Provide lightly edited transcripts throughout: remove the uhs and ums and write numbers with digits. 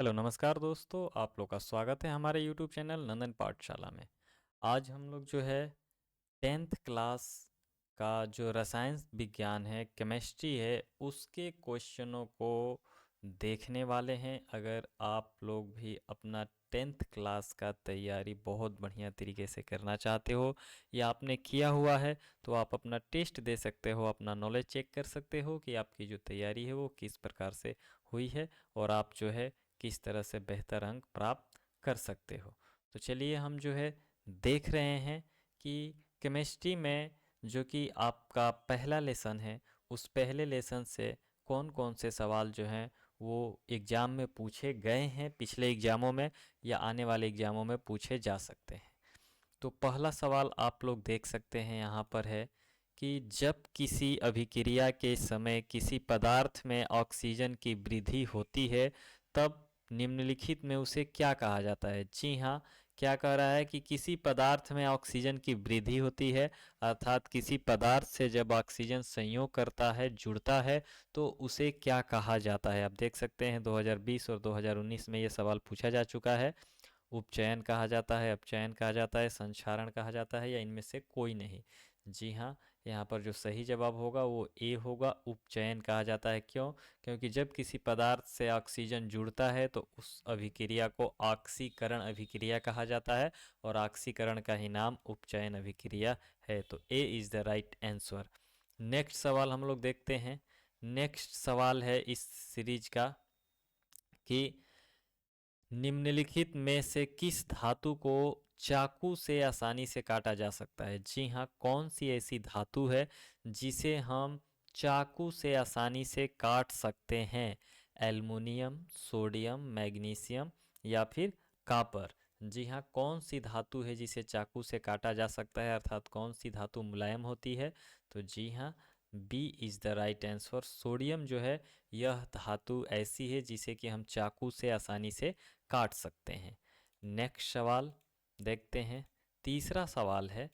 Hello नमस्कार दोस्तों, आप लोग का स्वागत है हमारे यूट्यूब चैनल नंदन पाठशाला में। आज हम लोग जो है 10th क्लास का जो रसायन विज्ञान है, केमिस्ट्री है, उसके क्वेश्चनों को देखने वाले हैं। अगर आप लोग भी अपना 10th क्लास का तैयारी बहुत बढ़िया तरीके से करना चाहते हो या आपने किया हुआ है, तो आप अपना टेस्ट दे सकते हो, अपना नॉलेज चेक कर सकते हो कि आपकी जो तैयारी है वो किस प्रकार से हुई है और आप जो है किस तरह से बेहतर अंक प्राप्त कर सकते हो। तो चलिए हम जो है देख रहे हैं कि केमिस्ट्री में जो कि आपका पहला लेसन है, उस पहले लेसन से कौन कौन से सवाल जो हैं वो एग्ज़ाम में पूछे गए हैं, पिछले एग्ज़ामों में या आने वाले एग्ज़ामों में पूछे जा सकते हैं। तो पहला सवाल आप लोग देख सकते हैं यहाँ पर है कि जब किसी अभिक्रिया के समय किसी पदार्थ में ऑक्सीजन की वृद्धि होती है, तब निम्नलिखित में उसे क्या कहा जाता है। जी हाँ, क्या कह रहा है कि किसी पदार्थ में ऑक्सीजन की वृद्धि होती है, अर्थात किसी पदार्थ से जब ऑक्सीजन संयोग करता है, जुड़ता है, तो उसे क्या कहा जाता है। आप देख सकते हैं 2020 और 2019 में ये सवाल पूछा जा चुका है। उपचयन कहा जाता है, अपचयन कहा जाता है, संक्षारण कहा जाता है या इनमें से कोई नहीं। जी हाँ, यहाँ पर जो सही जवाब होगा वो ए होगा, उपचयन कहा जाता है। क्यों? क्योंकि जब किसी पदार्थ से ऑक्सीजन जुड़ता है तो उस अभिक्रिया को ऑक्सीकरण अभिक्रिया कहा जाता है और ऑक्सीकरण का ही नाम उपचयन अभिक्रिया है। तो A is the right answer. Next सवाल हम लोग देखते हैं। नेक्स्ट सवाल है इस सीरीज का कि निम्नलिखित में से किस धातु को चाकू से आसानी से काटा जा सकता है। जी हाँ, कौन सी ऐसी धातु है जिसे हम चाकू से आसानी से काट सकते हैं। एल्युमिनियम, सोडियम, मैग्नीशियम या फिर कॉपर। जी हाँ, कौन सी धातु है जिसे चाकू से काटा जा सकता है, अर्थात कौन सी धातु मुलायम होती है। तो जी हाँ, B is the right answer. Sodium जो है यह धातु ऐसी है जिसे कि हम चाकू से आसानी से काट सकते हैं। नेक्स्ट सवाल देखते हैं। तीसरा सवाल है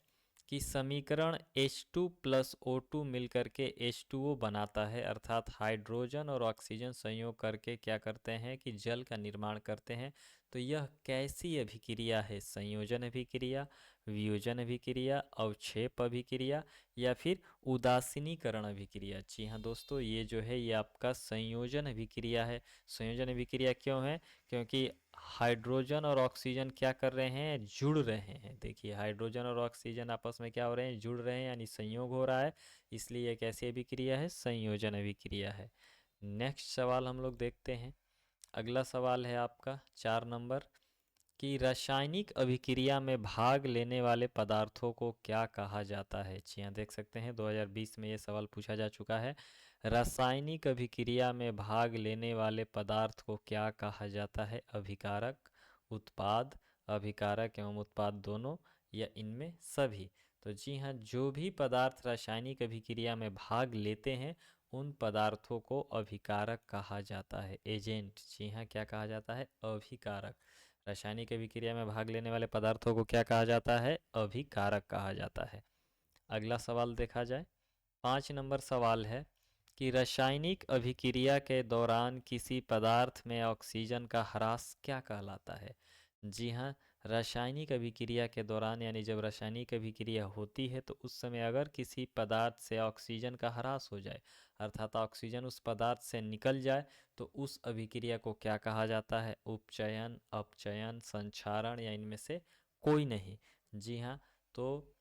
कि समीकरण H2 प्लस O2 मिलकर के H2O बनाता है, अर्थात हाइड्रोजन और ऑक्सीजन संयोग करके क्या करते हैं कि जल का निर्माण करते हैं। तो यह कैसी अभिक्रिया है। संयोजन अभिक्रिया, वियोजन अभिक्रिया, अवक्षेप अभिक्रिया या फिर उदासीनीकरण अभिक्रिया। जी हाँ दोस्तों, ये जो है ये आपका संयोजन अभिक्रिया है। संयोजन अभिक्रिया क्यों है? क्योंकि हाइड्रोजन और ऑक्सीजन क्या कर रहे हैं, जुड़ रहे हैं। देखिए, हाइड्रोजन और ऑक्सीजन आपस में क्या हो रहे हैं, जुड़ रहे हैं, यानी संयोग हो रहा है। इसलिए एक ऐसी अभिक्रिया है, संयोजन अभिक्रिया है। नेक्स्ट सवाल हम लोग देखते हैं। अगला सवाल है आपका 4 नंबर कि रासायनिक अभिक्रिया में भाग लेने वाले पदार्थों को क्या कहा जाता है। जी हाँ, देख सकते हैं 2020 में ये सवाल पूछा जा चुका है। रासायनिक अभिक्रिया में भाग लेने वाले पदार्थ को क्या कहा जाता है। अभिकारक, उत्पाद, अभिकारक एवं उत्पाद दोनों या इनमें सभी। तो जी हाँ, जो भी पदार्थ रासायनिक अभिक्रिया में भाग लेते हैं उन पदार्थों को अभिकारक कहा जाता है। एजेंट। जी हाँ, क्या कहा जाता है, अभिकारक। रासायनिक अभिक्रिया में भाग लेने वाले पदार्थों को क्या कहा जाता है, अभिकारक कहा जाता है। अगला सवाल देखा जाए। 5 नंबर सवाल है कि रासायनिक अभिक्रिया के दौरान किसी पदार्थ में ऑक्सीजन का ह्रास क्या कहलाता है। जी हाँ, रासायनिक अभिक्रिया के दौरान यानी जब रासायनिक अभिक्रिया होती है तो उस समय अगर किसी पदार्थ से ऑक्सीजन का ह्रास हो जाए, अर्थात ऑक्सीजन उस पदार्थ से निकल जाए, तो उस अभिक्रिया को क्या कहा जाता है। उपचयन, अपचयन, संक्षारण या इनमें से कोई नहीं। जी हाँ, तो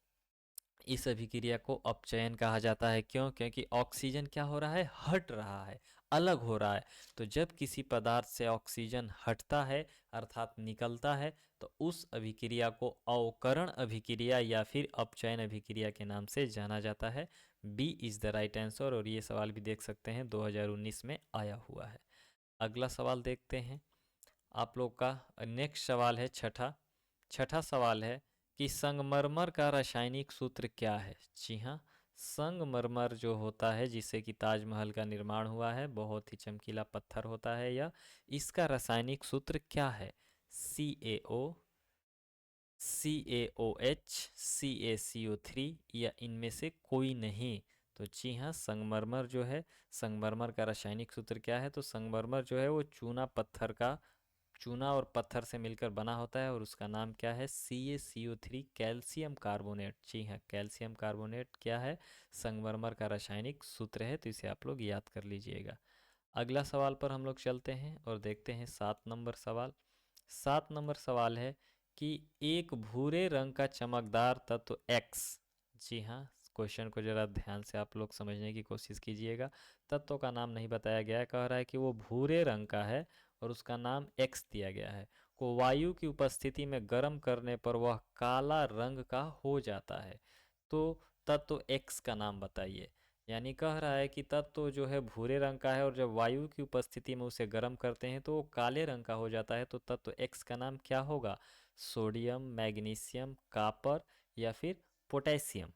इस अभिक्रिया को अपचयन कहा जाता है। क्यों? क्योंकि ऑक्सीजन क्या हो रहा है, हट रहा है, अलग हो रहा है। तो जब किसी पदार्थ से ऑक्सीजन हटता है अर्थात निकलता है, तो उस अभिक्रिया को अवकरण अभिक्रिया या फिर अपचयन अभिक्रिया के नाम से जाना जाता है। B is the right answer. और ये सवाल भी देख सकते हैं 2019 में आया हुआ है। अगला सवाल देखते हैं आप लोग का। नेक्स्ट सवाल है छठा। छठा सवाल है कि संगमरमर का रासायनिक सूत्र क्या है। जी हाँ, संगमरमर जो होता है जिससे कि ताजमहल का निर्माण हुआ है, बहुत ही चमकीला पत्थर होता है यह। इसका रासायनिक सूत्र क्या है। CaO, CaOH, CaCO3 या इनमें से कोई नहीं। तो जी हाँ, संगमरमर जो है, संगमरमर का रासायनिक सूत्र क्या है, तो संगमरमर जो है वो चूना पत्थर का चूना और पत्थर से मिलकर बना होता है और उसका नाम क्या है? CaCO3 calcium carbonate. जी हाँ, कैल्शियम कार्बोनेट क्या है? संगमरमर का रासायनिक सूत्र है, तो इसे आप लोग याद कर लीजिएगा। अगला सवाल पर हम लोग चलते हैं और देखते हैं 7 नंबर सवाल। 7 नंबर सवाल है कि एक भूरे रंग का चमकदार तत्व X। जी हाँ, क्वेश्चन को जरा ध्यान से आप लोग समझने की कोशिश कीजिएगा। तत्व का नाम नहीं बताया गया है, कह रहा है कि वो भूरे रंग का है और उसका नाम X दिया गया है, को वायु की उपस्थिति में गर्म करने पर वह काला रंग का हो जाता है। तो तत्व X का नाम बताइए। यानी कह रहा है कि तत्व जो है भूरे रंग का है और जब वायु की उपस्थिति में उसे गर्म करते हैं तो वो काले रंग का हो जाता है। तो तत्व X का नाम क्या होगा? सोडियम, मैग्नीशियम, कॉपर या फिर पोटेशियम?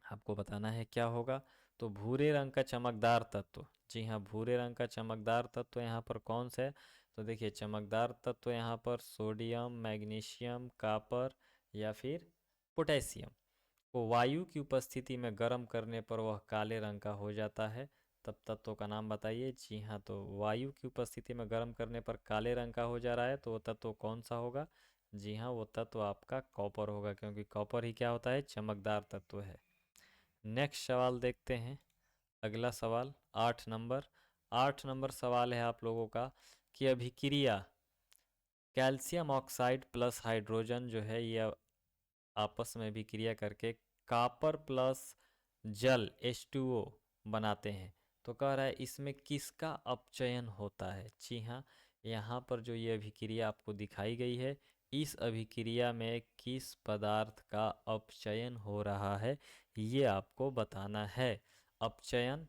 आपको बताना है क्या होगा। तो भूरे रंग का चमकदार तत्व, जी हाँ, भूरे रंग का चमकदार तत्व यहाँ पर कौन सा है? तो देखिए, चमकदार तत्व यहाँ पर सोडियम, मैग्नीशियम, कॉपर या फिर पोटेशियम को वायु की उपस्थिति में गर्म करने पर वह काले रंग का हो जाता है। तब तत्व का नाम बताइए। जी हाँ, तो वायु की उपस्थिति में गर्म करने पर काले रंग का हो जा रहा है, तो वो तत्व कौन सा होगा? जी हाँ, वो तत्व आपका कॉपर होगा, क्योंकि कॉपर ही क्या होता है? चमकदार तत्व है। नेक्स्ट सवाल देखते हैं। अगला सवाल 8 नंबर। 8 नंबर सवाल है आप लोगों का कि अभिक्रिया कैल्शियम ऑक्साइड प्लस हाइड्रोजन जो है ये आपस में भी क्रिया करके कॉपर प्लस जल H2O बनाते हैं। तो कह रहा है इसमें किसका अपचयन होता है? जी हाँ, यहाँ पर जो ये अभिक्रिया आपको दिखाई गई है, इस अभिक्रिया में किस पदार्थ का अपचयन हो रहा है, ये आपको बताना है। अपचयन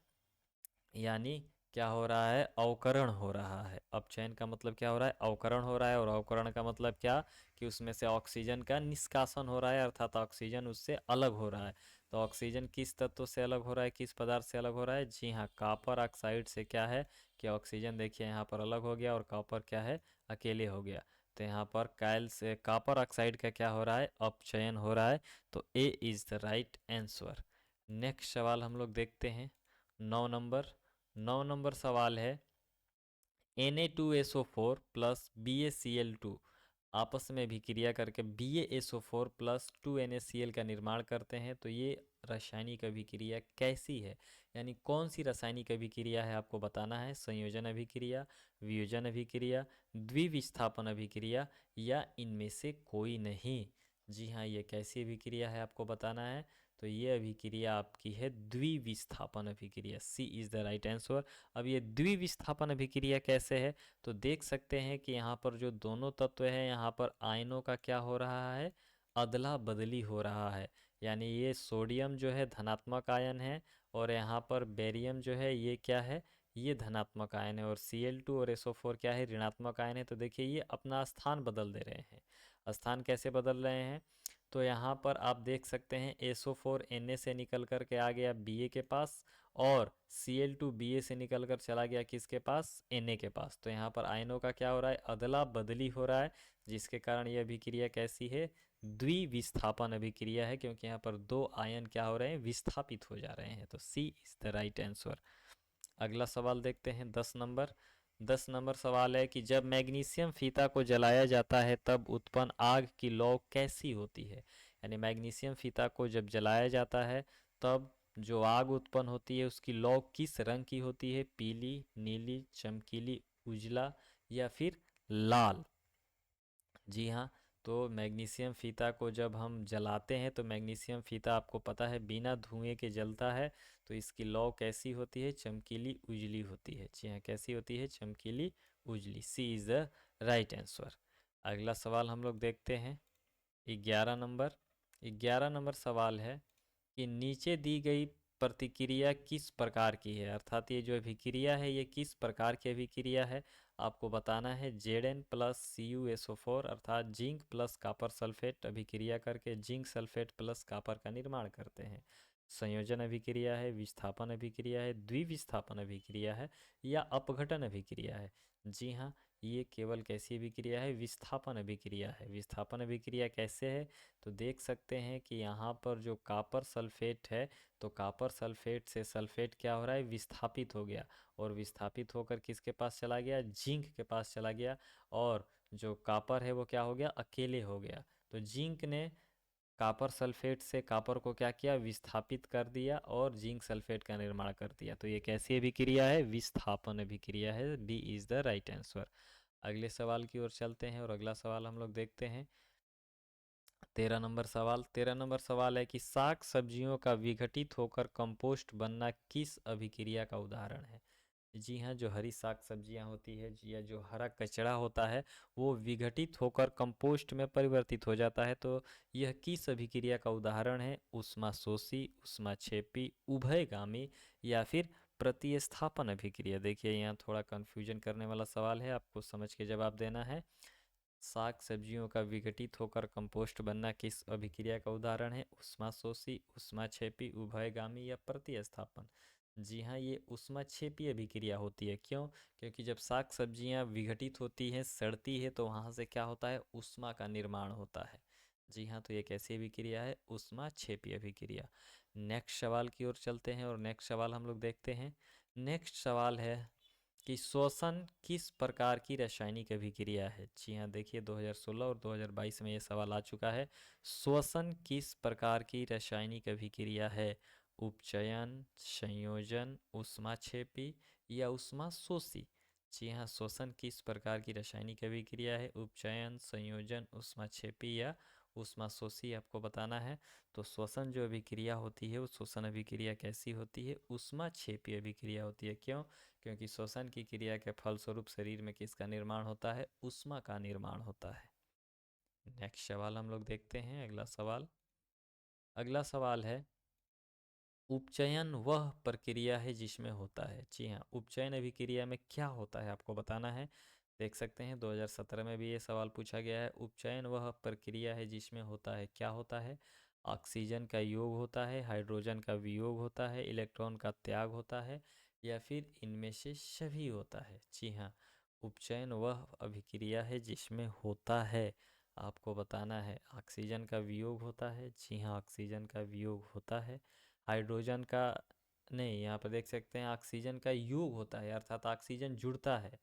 यानी क्या हो रहा है? अवकरण हो रहा है। अपचयन का मतलब क्या हो रहा है? अवकरण हो रहा है। और अवकरण का मतलब क्या? कि उसमें से ऑक्सीजन का निष्कासन हो रहा है, अर्थात ऑक्सीजन उससे अलग हो रहा है। तो ऑक्सीजन किस तत्व से अलग हो रहा है, किस पदार्थ से अलग हो रहा है? जी हाँ, कॉपर ऑक्साइड से। क्या है कि ऑक्सीजन देखिए यहाँ पर अलग हो गया और कॉपर क्या है? अकेले हो गया। तो यहाँ पर कायल से कॉपर ऑक्साइड का क्या हो रहा है? अपचयन हो रहा है। तो A is the right answer. Next सवाल हम लोग देखते हैं। 9 नंबर। 9 नंबर सवाल है Na2SO4 प्लस BaCl2 आपस में भी क्रिया करके BaSO4 प्लस 2NaCl का निर्माण करते हैं। तो ये रासायनिक अभिक्रिया कैसी है, यानी कौन सी रासायनिक अभिक्रिया है, आपको बताना है। संयोजन अभिक्रिया, वियोजन अभिक्रिया, द्विविस्थापन अभिक्रिया या इनमें से कोई नहीं? जी हाँ, ये कैसी अभिक्रिया है आपको बताना है। तो ये अभिक्रिया आपकी है द्विविस्थापन अभिक्रिया। सी इज़ द राइट आंसर। अब ये द्विविस्थापन अभिक्रिया कैसे है? तो देख सकते हैं कि यहाँ पर जो दोनों तत्व हैं, यहाँ पर आयनों का क्या हो रहा है? अदला बदली हो रहा है। यानी ये सोडियम जो है धनात्मक आयन है और यहाँ पर बेरियम जो है ये क्या है? ये धनात्मक आयन है। और Cl2 और SO4 क्या है? ऋणात्मक आयन है। तो देखिए ये अपना स्थान बदल दे रहे हैं। स्थान कैसे बदल रहे हैं? तो यहाँ पर आप देख सकते हैं SO4 Na से निकल कर के आ गया Ba के पास और Cl2 Ba से निकल कर चला गया किसके पास? Na के पास। तो यहाँ पर आयनों का क्या हो रहा है? अदला बदली हो रहा है, जिसके कारण यह अभिक्रिया कैसी है? द्विविस्थापन अभिक्रिया है, क्योंकि यहाँ पर दो आयन क्या हो रहे हैं? विस्थापित हो जा रहे हैं। तो सी इज द राइट आंसर। अगला सवाल देखते हैं 10 नंबर। 10 नंबर सवाल है कि जब मैग्नीशियम फीता को जलाया जाता है तब उत्पन्न आग की लौ कैसी होती है? यानी मैग्नीशियम फीता को जब जलाया जाता है तब जो आग उत्पन्न होती है उसकी लौ किस रंग की होती है? पीली, नीली, चमकीली, उजला या फिर लाल? जी हाँ, तो मैग्नीशियम फीता को जब हम जलाते हैं तो मैग्नीशियम फीता आपको पता है बिना धुएं के जलता है। तो इसकी लौ कैसी होती है? चमकीली उजली होती है। जी हाँ, कैसी होती है? चमकीली उजली। सी इज़ द राइट आंसर। अगला सवाल हम लोग देखते हैं 11 नंबर। 11 नंबर सवाल है कि नीचे दी गई प्रतिक्रिया किस प्रकार की है, अर्थात ये जो अभिक्रिया है ये किस प्रकार की अभिक्रिया है, आपको बताना है। Zn प्लस CuSO4 अर्थात जिंक प्लस कॉपर सल्फेट अभिक्रिया करके जिंक सल्फेट प्लस कॉपर का निर्माण करते हैं। संयोजन अभिक्रिया है, विस्थापन अभिक्रिया है, द्विविस्थापन अभिक्रिया है या अपघटन अभिक्रिया है? जी हाँ, ये केवल कैसी अभिक्रिया है? विस्थापन अभिक्रिया है। विस्थापन अभिक्रिया कैसे है? तो देख सकते हैं कि यहाँ पर जो कॉपर सल्फेट है, तो कॉपर सल्फेट से सल्फेट क्या हो रहा है? विस्थापित हो गया, और विस्थापित होकर किसके पास चला गया? जिंक के पास चला गया, और जो कॉपर है वो क्या हो गया? अकेले हो गया। तो जिंक ने कॉपर सल्फेट से कॉपर को क्या किया? विस्थापित कर दिया और जिंक सल्फेट का निर्माण कर दिया। तो ये कैसी अभिक्रिया है? विस्थापन अभिक्रिया है। B is the right answer. अगले सवाल की ओर चलते हैं और अगला सवाल हम लोग देखते हैं। 13 नंबर सवाल है कि साग सब्जियों का विघटित होकर कंपोस्ट बनना किस अभिक्रिया का उदाहरण है? जी हाँ, जो हरी साग सब्जियाँ होती है या जो हरा कचरा होता है, वो विघटित होकर कंपोस्ट में परिवर्तित हो जाता है। तो यह किस अभिक्रिया का उदाहरण है? ऊष्माशोषी, ऊष्माक्षेपी, उभयगामी या फिर प्रतिस्थापन अभिक्रिया। देखिए यहाँ थोड़ा कन्फ्यूजन करने वाला सवाल है, आपको समझ के जवाब देना है। साग सब्जियों का विघटित होकर कंपोस्ट बनना किस अभिक्रिया का उदाहरण है? ऊष्माशोषी, ऊष्माक्षेपी, उभयगामी या प्रतिस्थापन। जी हाँ, ये ऊष्माक्षेपी अभिक्रिया होती है। क्यों? क्योंकि जब साग सब्जियाँ विघटित होती हैं, सड़ती है, तो वहाँ से क्या होता है? ऊष्मा का निर्माण होता है। जी हाँ, तो ये कैसी अभिक्रिया है? ऊष्माक्षेपी अभिक्रिया। नेक्स्ट सवाल की ओर चलते हैं और नेक्स्ट सवाल हम लोग देखते हैं। नेक्स्ट सवाल है कि श्वसन किस प्रकार की रासायनिक अभिक्रिया है? जी हाँ, देखिए 2016 और 2022 में ये सवाल आ चुका है। श्वसन किस प्रकार की रासायनिक अभिक्रिया है? उपचयन, संयोजन, ऊष्माक्षेपी या ऊष्माशोषी। जी हाँ, श्वसन किस प्रकार की रासायनिक अभिक्रिया है? उपचयन, संयोजन, ऊष्माक्षेपी या ऊष्माशोषी आपको बताना है। तो श्वसन जो अभिक्रिया होती है, वो श्वसन अभिक्रिया कैसी होती है? ऊष्माक्षेपी अभिक्रिया होती है। क्यों? क्योंकि श्वसन की क्रिया के फलस्वरूप शरीर में किसका निर्माण होता है? ऊष्मा का निर्माण होता है। नेक्स्ट सवाल हम लोग देखते हैं। अगला सवाल है, उपचयन वह प्रक्रिया है जिसमें होता है। जी हाँ, उपचयन अभिक्रिया में क्या होता है आपको बताना है। देख सकते हैं 2017 में भी ये सवाल पूछा गया है। उपचयन वह प्रक्रिया है जिसमें होता है, क्या होता है? ऑक्सीजन का योग होता है, हाइड्रोजन का वियोग होता है, इलेक्ट्रॉन का त्याग होता है या फिर इनमें से सभी होता है। जी हाँ, उपचयन वह अभिक्रिया है जिसमें होता है, आपको बताना है। ऑक्सीजन का वियोग होता है। जी हाँ, ऑक्सीजन का वियोग होता है। हाइड्रोजन का नहीं, यहाँ पर देख सकते हैं ऑक्सीजन का योग होता है, अर्थात ऑक्सीजन जुड़ता है।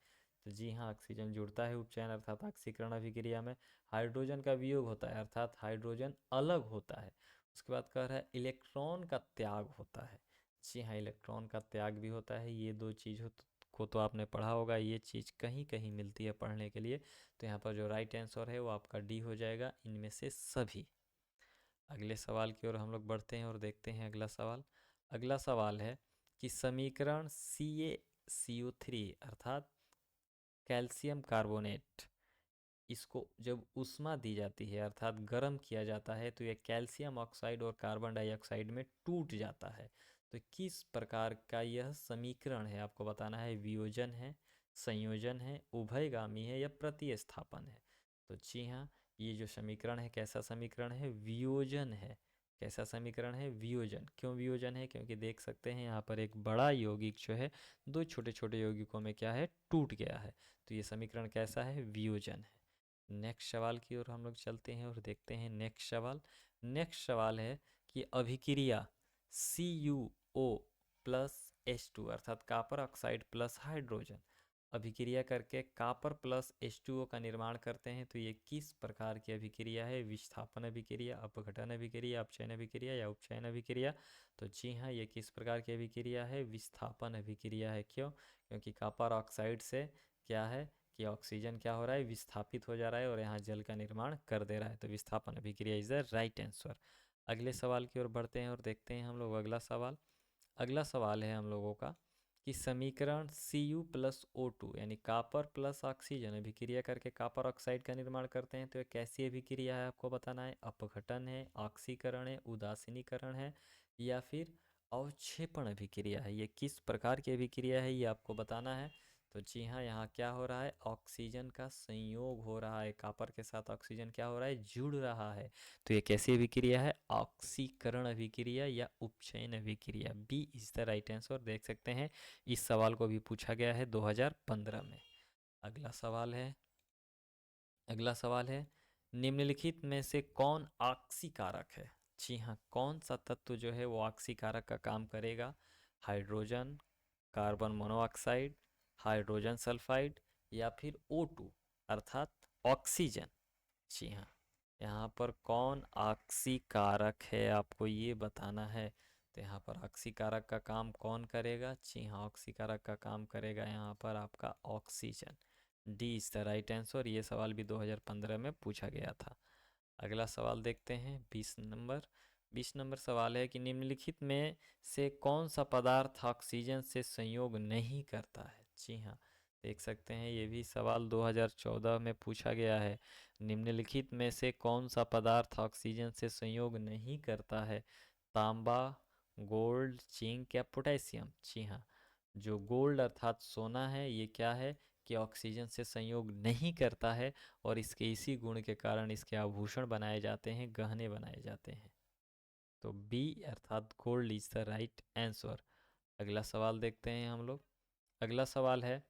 तो जी हाँ, ऑक्सीजन जुड़ता है उपचयन अर्थात ऑक्सीकरण अभिक्रिया में। हाइड्रोजन का वियोग होता है, अर्थात हाइड्रोजन अलग होता है। उसके बाद कह रहा है इलेक्ट्रॉन का त्याग होता है। जी हाँ, इलेक्ट्रॉन का त्याग भी होता है। ये दो चीज़ को तो आपने पढ़ा होगा, ये चीज़ कहीं कहीं मिलती है पढ़ने के लिए। तो यहाँ पर जो राइट आंसर है वो आपका डी हो जाएगा, इनमें से सभी। अगले सवाल की ओर हम लोग बढ़ते हैं और देखते हैं अगला सवाल है कि समीकरण CaCO3 अर्थात कैल्शियम कार्बोनेट, इसको जब ऊष्मा दी जाती है अर्थात गर्म किया जाता है, तो यह कैल्शियम ऑक्साइड और कार्बन डाइऑक्साइड में टूट जाता है। तो किस प्रकार का यह समीकरण है आपको बताना है। वियोजन है, संयोजन है, उभयगामी है या प्रतिस्थापन है। तो जी हाँ, ये जो समीकरण है कैसा समीकरण है? वियोजन है। कैसा समीकरण है? वियोजन। क्यों वियोजन है? क्योंकि देख सकते हैं यहाँ पर एक बड़ा यौगिक जो है दो छोटे छोटे यौगिकों में क्या है? टूट गया है। तो ये समीकरण कैसा है? वियोजन है। नेक्स्ट सवाल की ओर हम लोग चलते हैं और देखते हैं नेक्स्ट सवाल है कि अभिक्रिया CuO+H2 अर्थात कॉपर ऑक्साइड प्लस हाइड्रोजन अभिक्रिया करके कॉपर प्लस H2O का निर्माण करते हैं, तो ये किस प्रकार की अभिक्रिया है? विस्थापन अभिक्रिया, अपघटन अभिक्रिया, अपचयन अभिक्रिया या उपचयन अभिक्रिया। तो जी हाँ, ये किस प्रकार की अभिक्रिया है? विस्थापन अभिक्रिया है। क्यों? क्योंकि कॉपर ऑक्साइड से क्या है कि ऑक्सीजन क्या हो रहा है? विस्थापित हो जा रहा है और यहाँ जल का निर्माण कर दे रहा है। तो विस्थापन अभिक्रिया इज द राइट आंसर। अगले सवाल की ओर बढ़ते हैं और देखते हैं हम लोग अगला सवाल है हम लोगों का कि समीकरण Cu+O2 यानी कॉपर प्लस ऑक्सीजन अभिक्रिया करके कॉपर ऑक्साइड का निर्माण करते हैं, तो ये कैसी अभिक्रिया है आपको बताना है। अपघटन है, ऑक्सीकरण है, उदासीनीकरण है या फिर अवक्षेपण अभिक्रिया है। ये किस प्रकार की अभिक्रिया है ये आपको बताना है। तो जी हाँ, यहाँ क्या हो रहा है? ऑक्सीजन का संयोग हो रहा है, कॉपर के साथ ऑक्सीजन क्या हो रहा है? जुड़ रहा है। तो ये कैसी अभिक्रिया है? ऑक्सीकरण अभिक्रिया या उपचयन अभिक्रिया। B is the right answer. देख सकते हैं इस सवाल को भी पूछा गया है 2015 में। अगला सवाल है अगला सवाल है निम्नलिखित में से कौन ऑक्सीकारक है? जी हाँ, कौन सा तत्व जो है वो ऑक्सीकारक का काम करेगा? Hydrogen, carbon monoxide, hydrogen sulphide या फिर O2 अर्थात ऑक्सीजन। जी हाँ, यहाँ पर कौन ऑक्सीकारक है आपको ये बताना है। तो यहाँ पर ऑक्सीकारक का काम कौन करेगा? जी हाँ, ऑक्सीकारक का काम करेगा यहाँ पर आपका oxygen. D is the right answer. ये सवाल भी 2015 में पूछा गया था। अगला सवाल देखते हैं 20 नंबर सवाल है कि निम्नलिखित में से कौन सा पदार्थ ऑक्सीजन से संयोग नहीं करता है? जी हाँ, देख सकते हैं ये भी सवाल 2014 में पूछा गया है। निम्नलिखित में से कौन सा पदार्थ ऑक्सीजन से संयोग नहीं करता है? तांबा, गोल्ड, जिंक या पोटेशियम? जी हाँ, जो गोल्ड अर्थात सोना है ये क्या है कि ऑक्सीजन से संयोग नहीं करता है और इसके इसी गुण के कारण इसके आभूषण बनाए जाते हैं, गहने बनाए जाते हैं। तो बी अर्थात gold is the right answer. अगला सवाल देखते हैं हम लोग। अगला सवाल है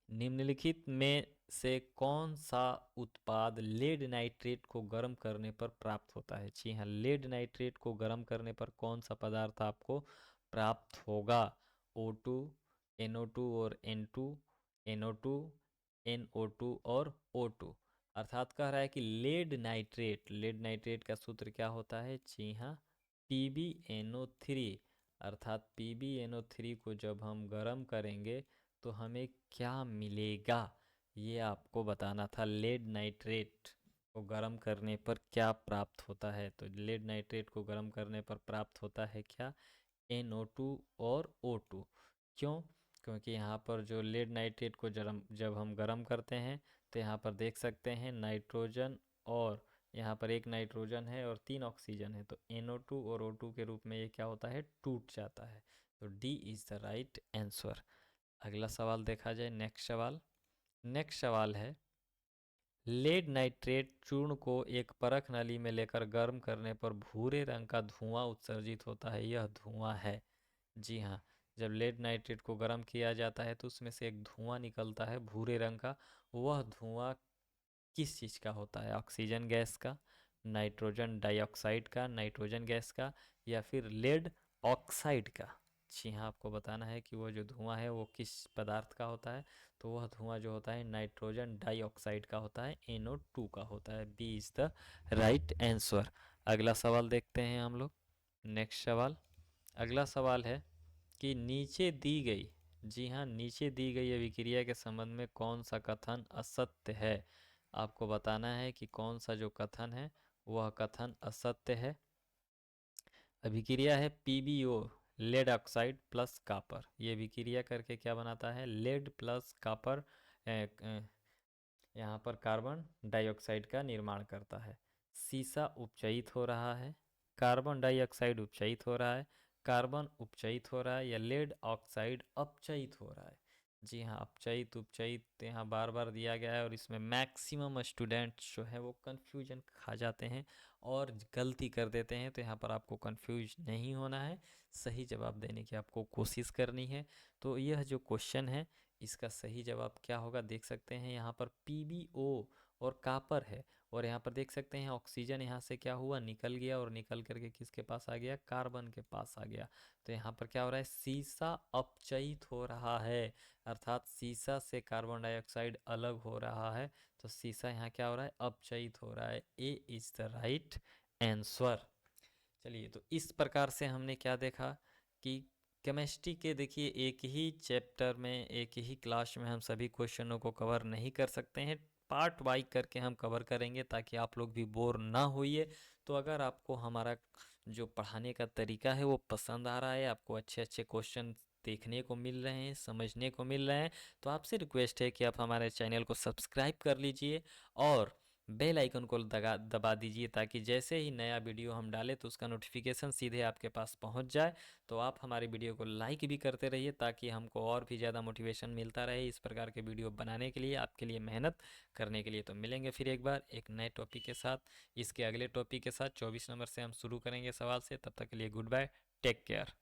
निम्नलिखित में से कौन सा उत्पाद लेड नाइट्रेट को गर्म करने पर प्राप्त होता है? जी हाँ, लेड नाइट्रेट को गर्म करने पर कौन सा पदार्थ आपको प्राप्त होगा? O2, NO2 और N2, NO2, NO2 और O2 अर्थात कह रहा है कि लेड नाइट्रेट का सूत्र क्या होता है? जी हाँ, PbNO3 अर्थात PbNO3 को जब हम गर्म करेंगे तो हमें क्या मिलेगा ये आपको बताना था। लेड नाइट्रेट को गर्म करने पर क्या प्राप्त होता है? तो लेड नाइट्रेट को गर्म करने पर प्राप्त होता है क्या? NO2 और O2। क्यों? क्योंकि यहाँ पर जो लेड नाइट्रेट को जब हम गर्म करते हैं तो यहाँ पर देख सकते हैं नाइट्रोजन, और यहाँ पर एक नाइट्रोजन है और 3 ऑक्सीजन है, तो NO2 और O2 के रूप में ये क्या होता है? टूट जाता है। तो D is the right answer. अगला सवाल देखा जाए। नेक्स्ट सवाल है लेड नाइट्रेट चूर्ण को एक परख नली में लेकर गर्म करने पर भूरे रंग का धुआं उत्सर्जित होता है, यह धुआं है? जी हाँ, जब लेड नाइट्रेट को गर्म किया जाता है तो उसमें से एक धुआं निकलता है भूरे रंग का। वह धुआं किस चीज़ का होता है? ऑक्सीजन गैस का, नाइट्रोजन डाइऑक्साइड का, नाइट्रोजन गैस का या फिर लेड ऑक्साइड का? जी हाँ, आपको बताना है कि वो जो धुआं है वो किस पदार्थ का होता है। तो वह धुआं जो होता है नाइट्रोजन डाइऑक्साइड का होता है, NO2 का होता है। B is the right answer. अगला सवाल देखते हैं हम लोग। नेक्स्ट सवाल। अगला सवाल है कि नीचे दी गई जी हाँ, नीचे दी गई अभिक्रिया के संबंध में कौन सा कथन असत्य है? आपको बताना है कि कौन सा जो कथन है वह कथन असत्य है। अभिक्रिया है PbO lead oxide plus copper. ये अभिक्रिया करके क्या बनाता है? लेड प्लस कापर यहाँ पर कार्बन डाइऑक्साइड का निर्माण करता है। सीसा उपचयित हो रहा है, कार्बन डाइऑक्साइड उपचयित हो रहा है, कार्बन उपचयित हो रहा है या लेड ऑक्साइड अपचयित हो रहा है? जी हाँ, अपचयित उपचयित यहाँ बार बार दिया गया है और इसमें मैक्सिमम स्टूडेंट्स जो है वो कन्फ्यूजन खा जाते हैं और गलती कर देते हैं। तो यहाँ पर आपको कन्फ्यूज नहीं होना है, सही जवाब देने की आपको कोशिश करनी है। तो यह जो क्वेश्चन है इसका सही जवाब क्या होगा? देख सकते हैं यहाँ पर PbO और कापर है, और यहाँ पर देख सकते हैं ऑक्सीजन यहाँ से क्या हुआ? निकल गया, और निकल करके किसके पास आ गया? कार्बन के पास आ गया। तो यहाँ पर क्या हो रहा है? सीसा अपचयित हो रहा है, अर्थात सीसा से कार्बन डाइऑक्साइड अलग हो रहा है। तो सीसा यहाँ क्या हो रहा है? अपचयित हो रहा है। ए इज द राइट आंसर। चलिए, तो इस प्रकार से हमने क्या देखा कि केमिस्ट्री के देखिए एक ही चैप्टर में एक ही क्लास में हम सभी क्वेश्चनों को कवर नहीं कर सकते हैं, पार्ट वाइज करके हम कवर करेंगे ताकि आप लोग भी बोर ना होइए। तो अगर आपको हमारा जो पढ़ाने का तरीका है वो पसंद आ रहा है, आपको अच्छे अच्छे क्वेश्चन देखने को मिल रहे हैं, समझने को मिल रहे हैं, तो आपसे रिक्वेस्ट है कि आप हमारे चैनल को सब्सक्राइब कर लीजिए और बेल आइकन को दबा दीजिए ताकि जैसे ही नया वीडियो हम डालें तो उसका नोटिफिकेशन सीधे आपके पास पहुंच जाए। तो आप हमारी वीडियो को लाइक भी करते रहिए ताकि हमको और भी ज़्यादा मोटिवेशन मिलता रहे इस प्रकार के वीडियो बनाने के लिए, आपके लिए मेहनत करने के लिए। तो मिलेंगे फिर एक बार एक नए टॉपिक के साथ। इसके अगले टॉपिक के साथ 24 नंबर से हम शुरू करेंगे सवाल से। तब तक के लिए गुड बाय, टेक केयर।